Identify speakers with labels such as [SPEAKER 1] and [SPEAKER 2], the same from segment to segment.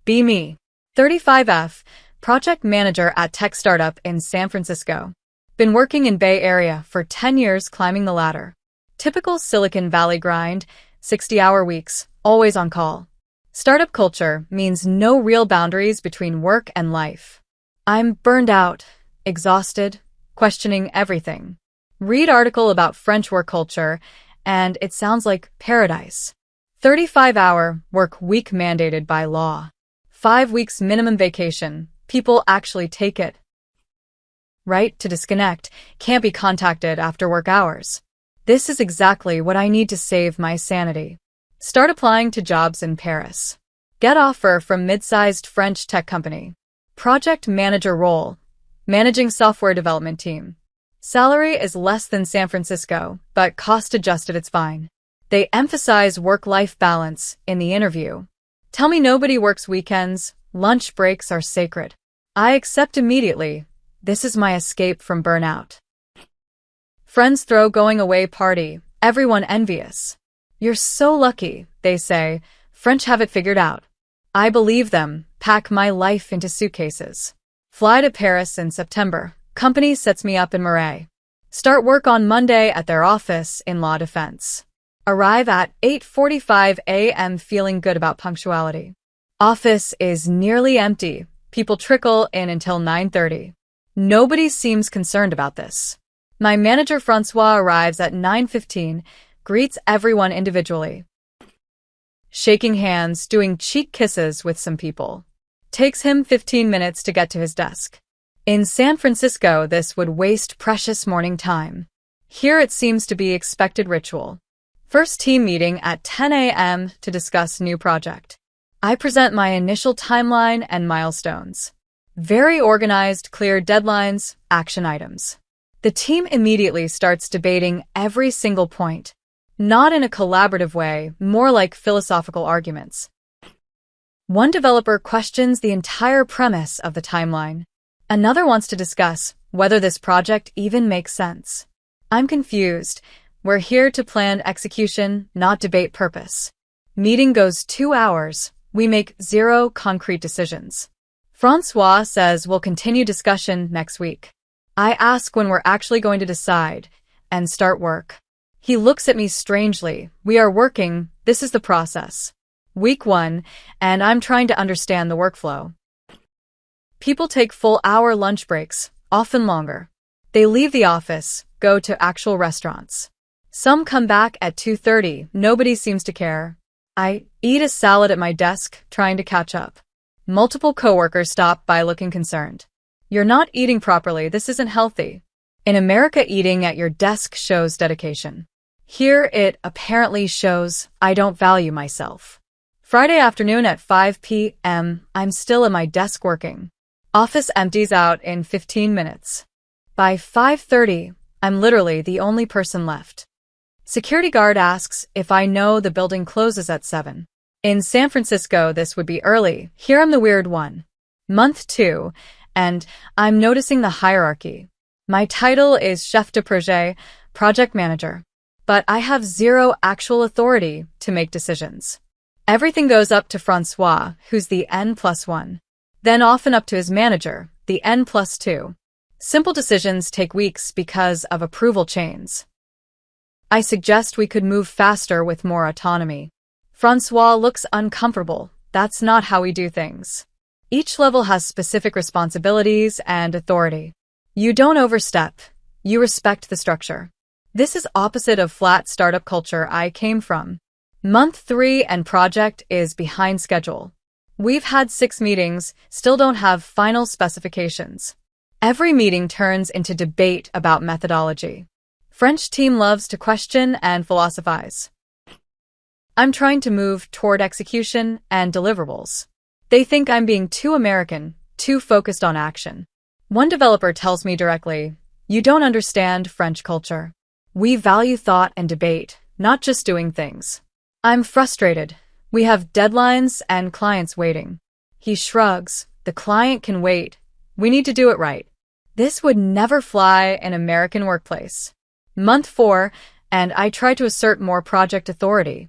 [SPEAKER 1] Be me. 35F, project manager at tech startup in San Francisco. Been working in Bay Area for 10 years climbing the ladder. Typical Silicon Valley grind, 60-hour weeks, always on call. Startup culture means no real boundaries between work and life. I'm burned out, exhausted, questioning everything. Read article about French work culture, and it sounds like paradise. 35-hour work week mandated by law. 5 weeks minimum vacation. People actually take it. Right to disconnect, can't be contacted after work hours. This is exactly what I need to save my sanity. Start applying to jobs in Paris. Get offer from mid-sized French tech company. Project manager role. Managing software development team. Salary is less than San Francisco, but cost adjusted it's fine. They emphasize work-life balance in the interview. Tell me nobody works weekends, lunch breaks are sacred. I accept immediately. This is my escape from burnout. Friends throw going away party, everyone envious. You're so lucky, they say. French have it figured out. I believe them, pack my life into suitcases. Fly to Paris in September. Company sets me up in Marais. Start work on Monday at their office in La Défense. Arrive at 8:45 a.m. feeling good about punctuality. Office is nearly empty. People trickle in until 9:30. Nobody seems concerned about this. My manager Francois arrives at 9:15, greets everyone individually. Shaking hands, doing cheek kisses with some people. Takes him 15 minutes to get to his desk. In San Francisco, this would waste precious morning time. Here it seems to be expected ritual. First team meeting at 10 a.m. to discuss new project. I present my initial timeline and milestones. Very organized, clear deadlines, action items. The team immediately starts debating every single point. Not in a collaborative way, more like philosophical arguments. One developer questions the entire premise of the timeline. Another wants to discuss whether this project even makes sense. I'm confused. We're here to plan execution, not debate purpose. Meeting goes 2 hours. We make 0 concrete decisions. Francois says we'll continue discussion next week. I ask when we're actually going to decide and start work. He looks at me strangely. We are working. This is the process. Week 1, and I'm trying to understand the workflow. People take full hour lunch breaks, often longer. They leave the office, go to actual restaurants. Some come back at 2:30. Nobody seems to care. I eat a salad at my desk, trying to catch up. Multiple coworkers stop by looking concerned. You're not eating properly. This isn't healthy. In America, eating at your desk shows dedication. Here, it apparently shows I don't value myself. Friday afternoon at 5 p.m., I'm still at my desk working. Office empties out in 15 minutes. By 5:30, I'm literally the only person left. Security guard asks if I know the building closes at 7. In San Francisco, this would be early. Here I'm the weird one. Month 2, and I'm noticing the hierarchy. My title is chef de projet, project manager, but I have 0 actual authority to make decisions. Everything goes up to Francois, who's the N+1. Then often up to his manager, the N+2. Simple decisions take weeks because of approval chains. I suggest we could move faster with more autonomy. Francois looks uncomfortable. That's not how we do things. Each level has specific responsibilities and authority. You don't overstep. You respect the structure. This is opposite of flat startup culture I came from. Month 3 and project is behind schedule. We've had 6 meetings, still don't have final specifications. Every meeting turns into debate about methodology. French team loves to question and philosophize. I'm trying to move toward execution and deliverables. They think I'm being too American, too focused on action. One developer tells me directly, "You don't understand French culture. We value thought and debate, not just doing things." I'm frustrated. We have deadlines and clients waiting. He shrugs. The client can wait. We need to do it right. This would never fly in an American workplace. Month 4, and I try to assert more project authority.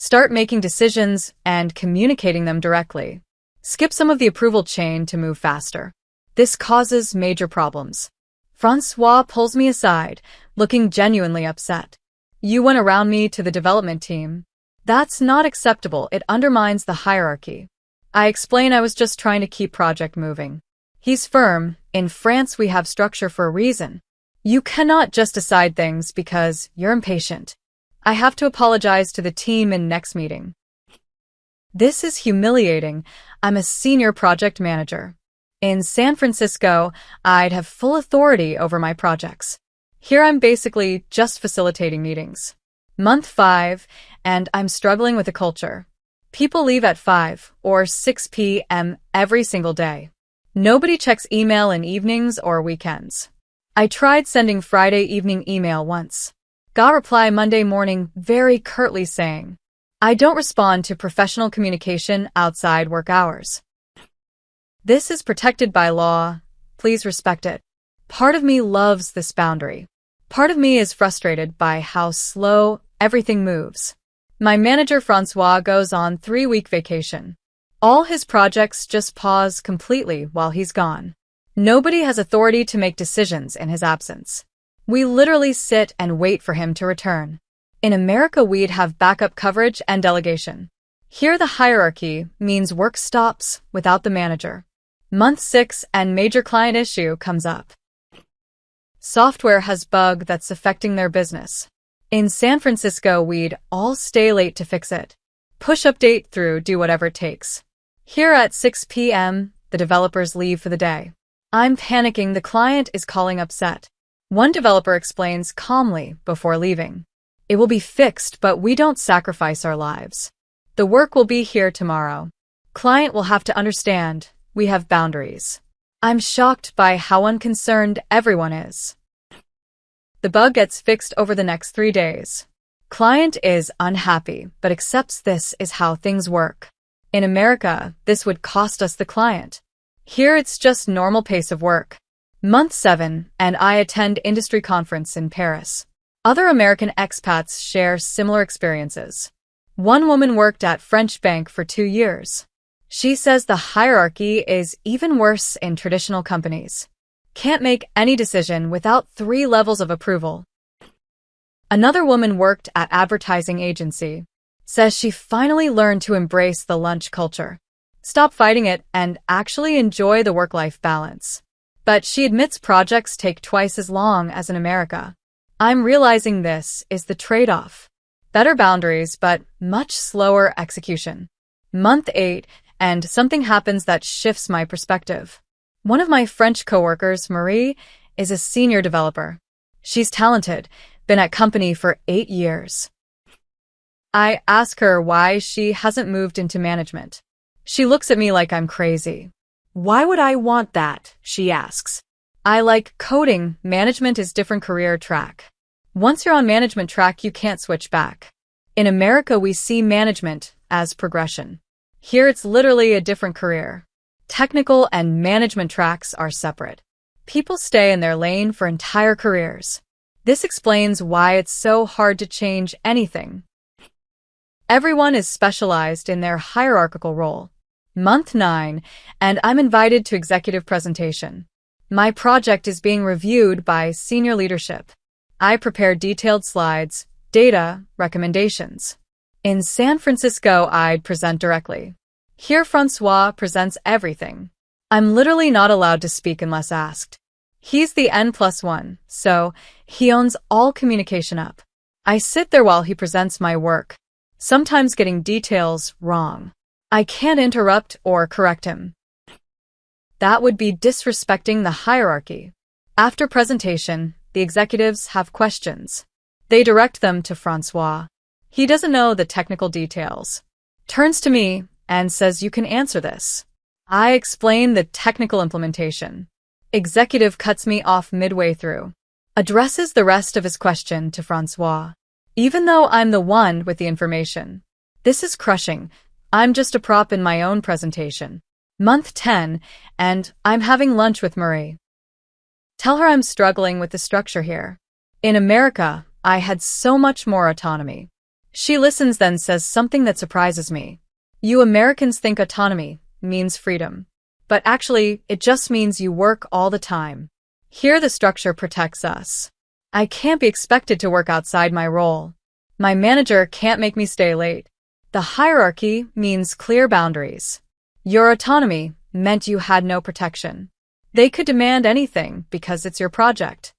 [SPEAKER 1] Start making decisions and communicating them directly. Skip some of the approval chain to move faster. This causes major problems. Francois pulls me aside, looking genuinely upset. You went around me to the development team. That's not acceptable. It undermines the hierarchy. I explain I was just trying to keep project moving. He's firm. In France, we have structure for a reason. You cannot just decide things because you're impatient. I have to apologize to the team in next meeting. This is humiliating. I'm a senior project manager. In San Francisco, I'd have full authority over my projects. Here I'm basically just facilitating meetings. Month 5, and I'm struggling with the culture. People leave at 5 or 6 p.m. every single day. Nobody checks email in evenings or weekends. I tried sending Friday evening email once. Got a reply Monday morning very curtly saying, I don't respond to professional communication outside work hours. This is protected by law. Please respect it. Part of me loves this boundary. Part of me is frustrated by how slow everything moves. My manager Francois goes on 3-week vacation. All his projects just pause completely while he's gone. Nobody has authority to make decisions in his absence. We literally sit and wait for him to return. In America, we'd have backup coverage and delegation. Here, the hierarchy means work stops without the manager. Month 6 and major client issue comes up. Software has bug that's affecting their business. In San Francisco, we'd all stay late to fix it. Push update through, do whatever it takes. Here at 6 p.m., the developers leave for the day. I'm panicking. The client is calling upset. One developer explains calmly before leaving. It will be fixed, but we don't sacrifice our lives. The work will be here tomorrow. Client will have to understand we have boundaries. I'm shocked by how unconcerned everyone is. The bug gets fixed over the next 3 days. Client is unhappy, but accepts this is how things work. In America, this would cost us the client. Here it's just normal pace of work. Month 7, and I attend industry conference in Paris. Other American expats share similar experiences. One woman worked at French bank for 2 years. She says the hierarchy is even worse in traditional companies. Can't make any decision without 3 levels of approval. Another woman worked at advertising agency. Says she finally learned to embrace the lunch culture. Stop fighting it and actually enjoy the work-life balance. But she admits projects take twice as long as in America. I'm realizing this is the trade-off. Better boundaries, but much slower execution. Month 8, and something happens that shifts my perspective. One of my French coworkers, Marie, is a senior developer. She's talented, been at company for 8 years. I ask her why she hasn't moved into management. She looks at me like I'm crazy. Why would I want that? She asks. I like coding. Management is different career track. Once you're on management track, you can't switch back. In America, we see management as progression. Here, it's literally a different career. Technical and management tracks are separate. People stay in their lane for entire careers. This explains why it's so hard to change anything. Everyone is specialized in their hierarchical role. Month 9, and I'm invited to executive presentation. My project is being reviewed by senior leadership. I prepare detailed slides, data, recommendations. In San Francisco, I'd present directly. Here, Francois presents everything. I'm literally not allowed to speak unless asked. He's the N+1, so he owns all communication up. I sit there while he presents my work, sometimes getting details wrong. I can't interrupt or correct him. That would be disrespecting the hierarchy. After presentation, the executives have questions. They direct them to Francois. He doesn't know the technical details. Turns to me and says, "You can answer this." I explain the technical implementation. Executive cuts me off midway through. Addresses the rest of his question to Francois. Even though I'm the one with the information. This is crushing. I'm just a prop in my own presentation. Month 10, and I'm having lunch with Marie. Tell her I'm struggling with the structure here. In America, I had so much more autonomy. She listens, then says something that surprises me. You Americans think autonomy means freedom. But actually, it just means you work all the time. Here the structure protects us. I can't be expected to work outside my role. My manager can't make me stay late. The hierarchy means clear boundaries. Your autonomy meant you had no protection. They could demand anything because it's your project.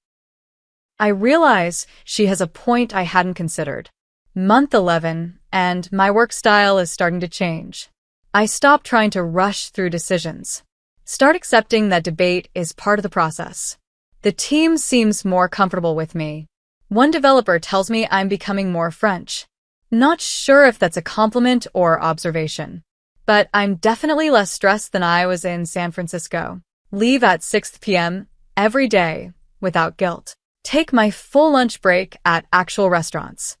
[SPEAKER 1] I realize she has a point I hadn't considered. Month 11, and my work style is starting to change. I stop trying to rush through decisions. Start accepting that debate is part of the process. The team seems more comfortable with me. One developer tells me I'm becoming more French. Not sure if that's a compliment or observation. But I'm definitely less stressed than I was in San Francisco. Leave at 6 p.m. every day without guilt. Take my full lunch break at actual restaurants.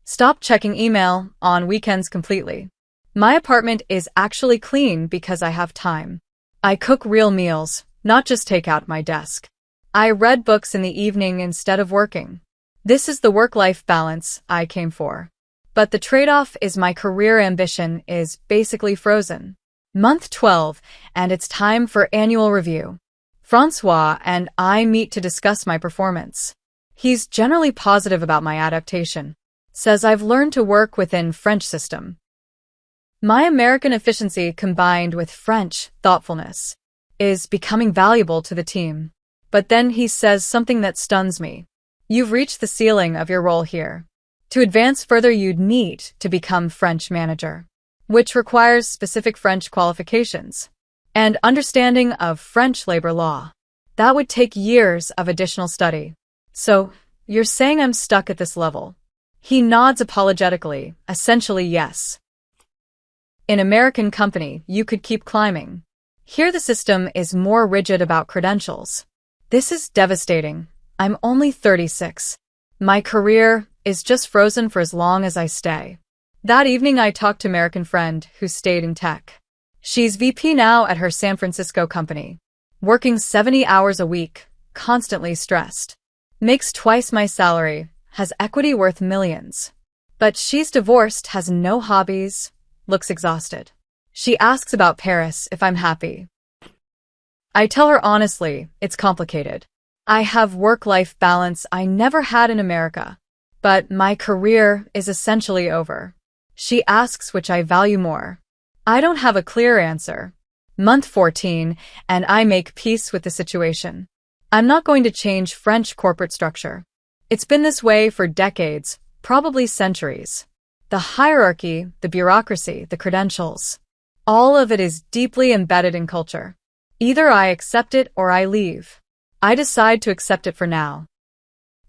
[SPEAKER 1] Stop checking email on weekends completely. My apartment is actually clean because I have time. I cook real meals, not just take out my desk. I read books in the evening instead of working. This is the work-life balance I came for. But the trade-off is my career ambition is basically frozen. Month 12, and it's time for annual review. Francois and I meet to discuss my performance. He's generally positive about my adaptation. Says I've learned to work within French system. My American efficiency combined with French thoughtfulness is becoming valuable to the team. But then he says something that stuns me. You've reached the ceiling of your role here. To advance further, you'd need to become French manager, which requires specific French qualifications and understanding of French labor law. That would take years of additional study. So, you're saying I'm stuck at this level? He nods apologetically, essentially yes. In American company, you could keep climbing. Here the system is more rigid about credentials. This is devastating. I'm only 36. My career is just frozen for as long as I stay. That evening I talked to an American friend who stayed in tech. She's VP now at her San Francisco company. Working 70 hours a week, constantly stressed. Makes twice my salary, has equity worth millions. But she's divorced, has no hobbies, looks exhausted. She asks about Paris if I'm happy. I tell her honestly, it's complicated. I have work-life balance I never had in America. But my career is essentially over. She asks which I value more. I don't have a clear answer. Month 14, and I make peace with the situation. I'm not going to change French corporate structure. It's been this way for decades, probably centuries. The hierarchy, the bureaucracy, the credentials. All of it is deeply embedded in culture. Either I accept it or I leave. I decide to accept it for now.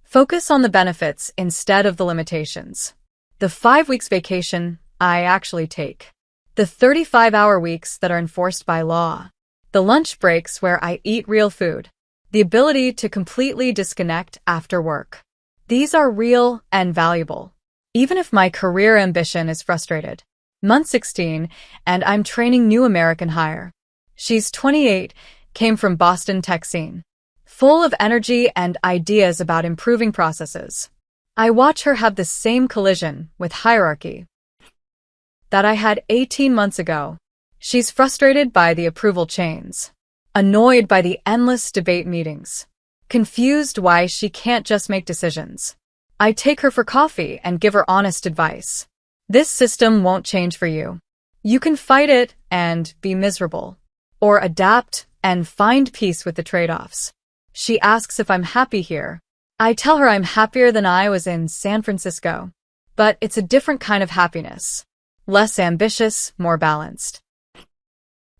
[SPEAKER 1] Focus on the benefits instead of the limitations. The 5 weeks vacation I actually take. The 35-hour weeks that are enforced by law. The lunch breaks where I eat real food. The ability to completely disconnect after work. These are real and valuable. Even if my career ambition is frustrated. Month 16, and I'm training new American hire. She's 28, came from Boston tech scene. Full of energy and ideas about improving processes. I watch her have the same collision with hierarchy that I had 18 months ago. She's frustrated by the approval chains. Annoyed by the endless debate meetings. Confused why she can't just make decisions. I take her for coffee and give her honest advice. This system won't change for you. You can fight it and be miserable. Or adapt and find peace with the trade-offs. She asks if I'm happy here. I tell her I'm happier than I was in San Francisco. But it's a different kind of happiness. Less ambitious, more balanced.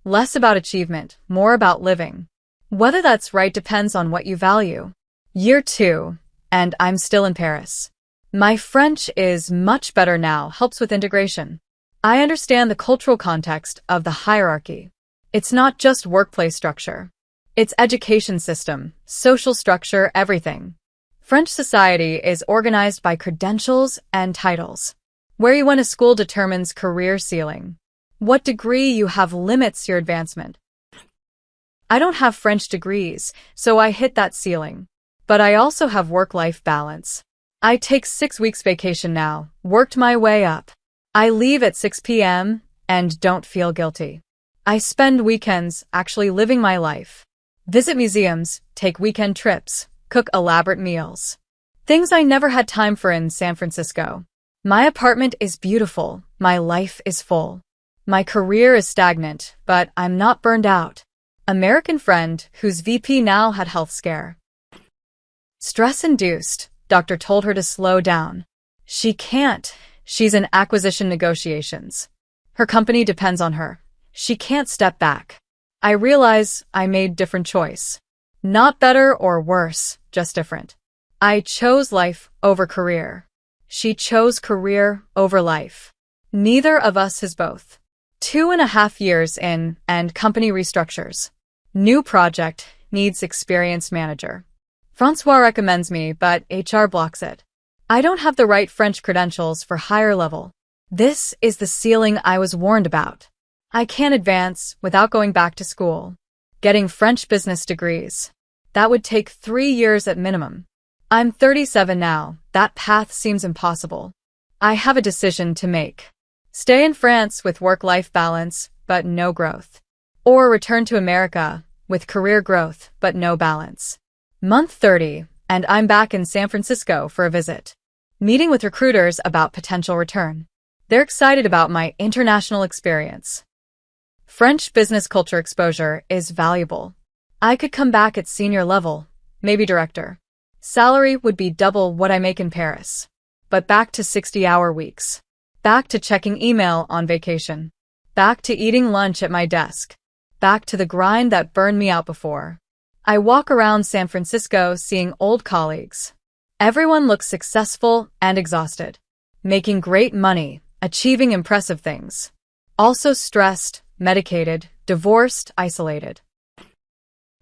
[SPEAKER 1] Less about achievement, more about living. Whether that's right depends on what you value. Year 2, and I'm still in Paris. My French is much better now, helps with integration. I understand the cultural context of the hierarchy. It's not just workplace structure. It's education system, social structure, everything. French society is organized by credentials and titles. Where you went to school determines career ceiling. What degree you have limits your advancement. I don't have French degrees, so I hit that ceiling. But I also have work-life balance. I take 6 weeks vacation now, worked my way up. I leave at 6 p.m. and don't feel guilty. I spend weekends actually living my life. Visit museums, take weekend trips, cook elaborate meals. Things I never had time for in San Francisco. My apartment is beautiful, my life is full. My career is stagnant, but I'm not burned out. American friend whose VP now had health scare. Stress-induced, doctor told her to slow down. She can't. She's in acquisition negotiations. Her company depends on her. She can't step back. I realize I made different choice. Not better or worse, just different. I chose life over career. She chose career over life. Neither of us has both. 2.5 years in, and company restructures. New project, needs experienced manager. Francois recommends me, but HR blocks it. I don't have the right French credentials for higher level. This is the ceiling I was warned about. I can't advance without going back to school. Getting French business degrees. That would take 3 years at minimum. I'm 37 now, that path seems impossible. I have a decision to make. Stay in France with work-life balance, but no growth. Or return to America with career growth, but no balance. Month 30, and I'm back in San Francisco for a visit. Meeting with recruiters about potential return. They're excited about my international experience. French business culture exposure is valuable. I could come back at senior level, maybe director. Salary would be double what I make in Paris. But back to 60-hour weeks. Back to checking email on vacation. Back to eating lunch at my desk. Back to the grind that burned me out before. I walk around San Francisco seeing old colleagues. Everyone looks successful and exhausted. Making great money, achieving impressive things. Also stressed, medicated, divorced, isolated.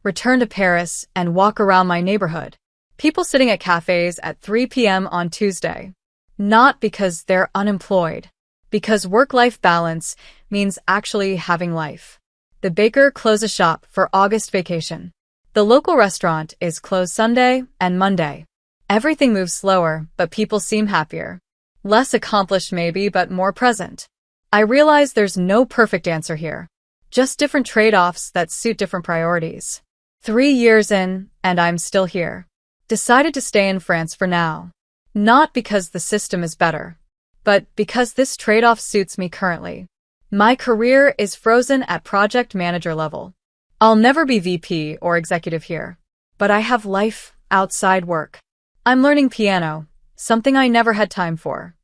[SPEAKER 1] Return to Paris and walk around my neighborhood. People sitting at cafes at 3 p.m. on Tuesday. Not because they're unemployed. Because work-life balance means actually having life. The baker closes shop for August vacation. The local restaurant is closed Sunday and Monday. Everything moves slower, but people seem happier. Less accomplished maybe, but more present. I realize there's no perfect answer here. Just different trade-offs that suit different priorities. 3 years in, and I'm still here. Decided to stay in France for now. Not because the system is better, but because this trade-off suits me currently. My career is frozen at project manager level. I'll never be VP or executive here, but I have life outside work. I'm learning piano, something I never had time for.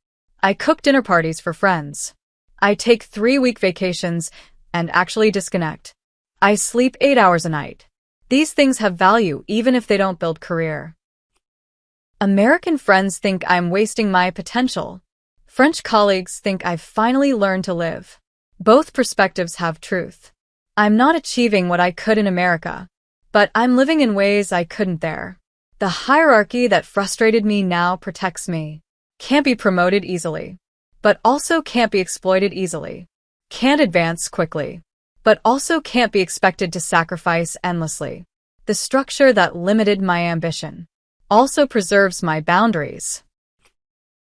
[SPEAKER 1] I cook dinner parties for friends. I take 3-week vacations and actually disconnect. I sleep 8 hours a night. These things have value even if they don't build career. American friends think I'm wasting my potential. French colleagues think I've finally learned to live. Both perspectives have truth. I'm not achieving what I could in America, but I'm living in ways I couldn't there. The hierarchy that frustrated me now protects me. Can't be promoted easily, but also can't be exploited easily. Can't advance quickly, but also can't be expected to sacrifice endlessly. The structure that limited my ambition also preserves my boundaries.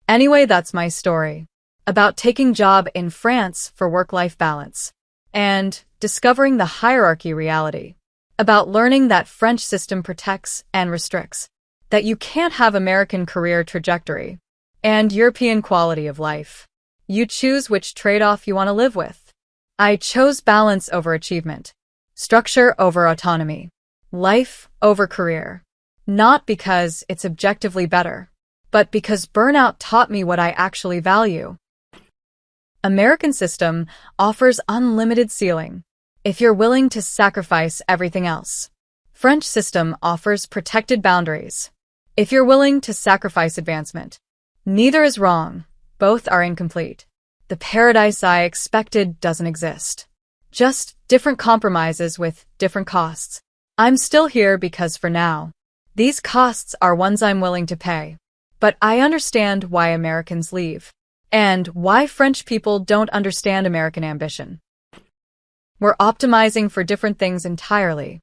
[SPEAKER 1] Anyway, that's my story. About taking job in France for work-life balance. And discovering the hierarchy reality. About learning that French system protects and restricts. That you can't have American career trajectory. And European quality of life. You choose which trade-off you want to live with. I chose balance over achievement. Structure over autonomy. Life over career. Not because it's objectively better, but because burnout taught me what I actually value. American system offers unlimited ceiling, if you're willing to sacrifice everything else. French system offers protected boundaries, if you're willing to sacrifice advancement. Neither is wrong, both are incomplete. The paradise I expected doesn't exist. Just different compromises with different costs. I'm still here because for now, these costs are ones I'm willing to pay. But I understand why Americans leave. And why French people don't understand American ambition. We're optimizing for different things entirely.